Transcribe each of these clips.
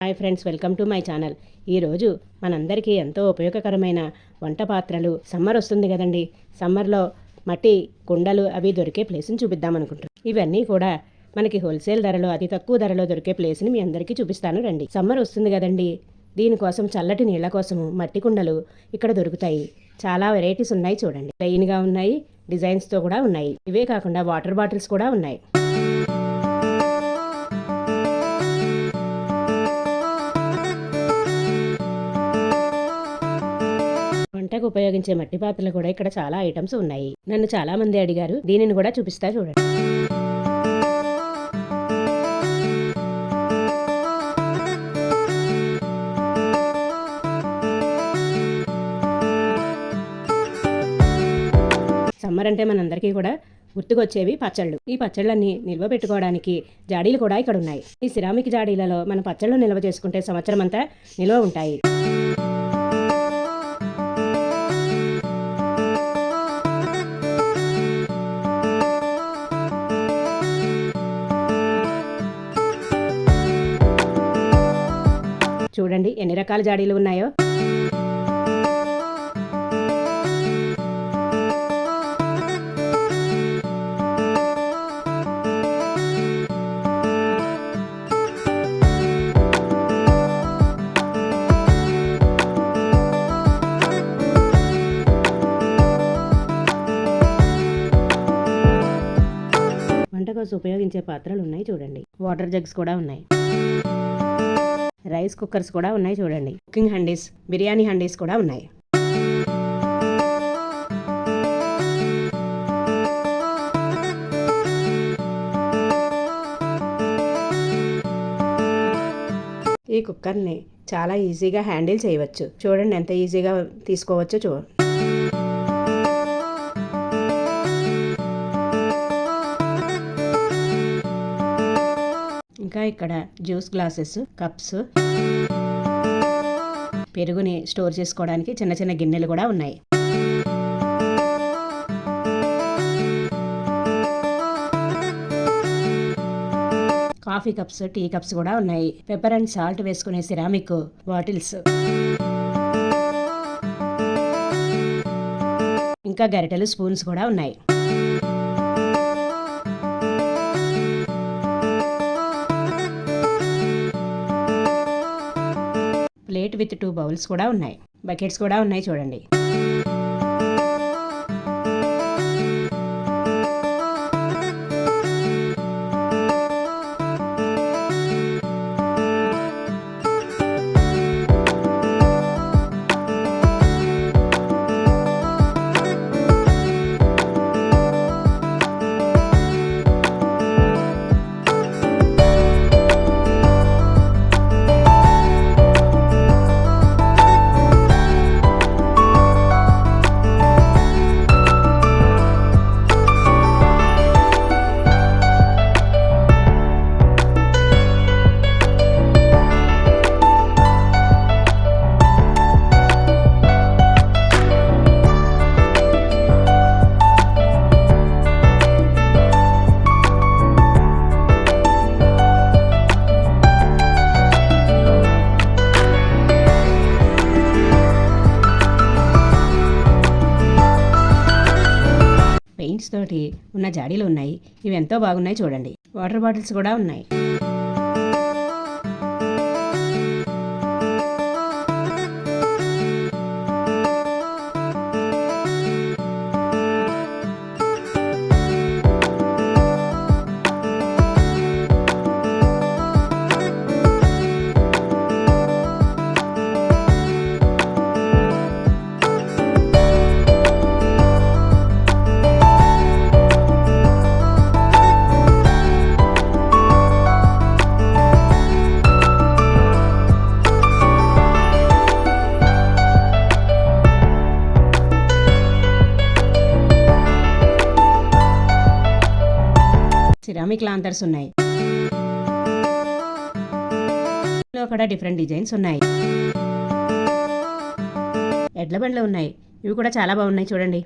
Hi friends, welcome to my channel. ఈరోజు మనందరికీ ఎంతో ఉపయోగకరమైన వంట పాత్రలు. సమ్మర్ వస్తుంది కదండి. సమ్మర్లో మట్టి కుండలు అవి దొరికే ప్లేస్ని చూపిద్దాం అనుకుంటున్నాను. ఇవన్నీ కూడా మనకి హోల్సేల్ ధరలో, అతి తక్కువ ధరలో దొరికే ప్లేస్ని మీ అందరికీ చూపిస్తాను రండి. సమ్మర్ వస్తుంది కదండి, దీనికోసం చల్లటి నీళ్ల కోసము మట్టి కుండలు ఇక్కడ దొరుకుతాయి. చాలా వెరైటీస్ ఉన్నాయి చూడండి. ప్లెయిన్గా ఉన్నాయి, డిజైన్స్తో కూడా ఉన్నాయి. ఇవే కాకుండా వాటర్ బాటిల్స్ కూడా ఉన్నాయి. వంటకు ఉపయోగించే మట్టి పాత్రలు కూడా ఇక్కడ చాలా ఐటమ్స్ ఉన్నాయి. నన్ను చాలా మంది అడిగారు, దీనిని కూడా చూపిస్తా చూడండి. సమ్మర్ అంటే మనందరికీ కూడా గుర్తుకొచ్చేవి పచ్చళ్ళు. ఈ పచ్చళ్ళన్నీ నిల్వ పెట్టుకోవడానికి జాడీలు కూడా ఇక్కడ ఉన్నాయి. ఈ సిరామిక్ జాడీలలో మన పచ్చళ్ళు నిల్వ చేసుకుంటే సంవత్సరం అంతా నిల్వ ఉంటాయి. చూడండి ఎన్ని రకాల జాడీలు ఉన్నాయో. వంట కోసం ఉపయోగించే పాత్రలు ఉన్నాయి చూడండి. వాటర్ జగ్స్ కూడా ఉన్నాయి. రైస్ కుక్కర్స్ కూడా ఉన్నాయి చూడండి. కుకింగ్ హండీస్, బిర్యానీ హండీస్ కూడా ఉన్నాయి. ఈ కుక్కర్ని చాలా ఈజీగా హ్యాండిల్ చేయవచ్చు. చూడండి ఎంత ఈజీగా తీసుకోవచ్చో చూడండి. ఇంకా ఇక్కడ జ్యూస్ గ్లాసెస్, కప్స్, పెరుగుని స్టోర్ చేసుకోవడానికి చిన్న చిన్న గిన్నెలు కూడా ఉన్నాయి. కాఫీ కప్స్, టీ కప్స్ కూడా ఉన్నాయి. పెప్పర్ అండ్ సాల్ట్ వేసుకునే సిరామిక్ బాటిల్స్, ఇంకా గరిటెలు, స్పూన్స్ కూడా ఉన్నాయి. ప్లేట్ విత్ 2 బౌల్స్ కూడా ఉన్నాయి. బకెట్స్ కూడా ఉన్నాయి చూడండి. పెయింట్స్ తోటి ఉన్న జాడీలు ఉన్నాయి. ఇవి ఎంతో బాగున్నాయి చూడండి. వాటర్ బాటిల్స్ కూడా ఉన్నాయి. సిరామిక్ లాంతర్స్ ఉన్నాయి. ఇందులో కూడా డిఫరెంట్ డిజైన్స్ ఉన్నాయి. ఎడ్ల బండ్లు ఉన్నాయి. ఇవి కూడా చాలా బాగున్నాయి చూడండి.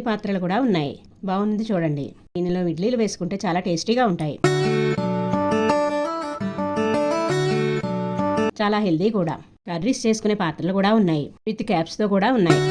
పాత్రలు కూడా ఉన్నాయి. బాగుంది చూడండి. దీనిలో ఇడ్లీలు వేసుకుంటే చాలా టేస్టీగా ఉంటాయి. చాలా హెల్దీ కూడా. కర్రీస్ చేసుకునే పాత్రలు కూడా ఉన్నాయి. విత్ క్యాప్స్తో కూడా ఉన్నాయి.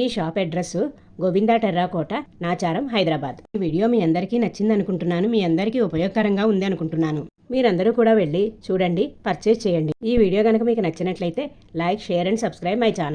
ఈ షాప్ అడ్రస్ గోవిందా టెర్రాకోట, నాచారం, హైదరాబాద్. ఈ వీడియో మీ అందరికీ నచ్చింది అనుకుంటున్నాను. మీ అందరికీ ఉపయోగకరంగా ఉంది అనుకుంటున్నాను. మీరందరూ కూడా వెళ్ళి చూడండి, పర్చేజ్ చేయండి. ఈ వీడియో కనుక మీకు నచ్చినట్లయితే like, share and subscribe my channel.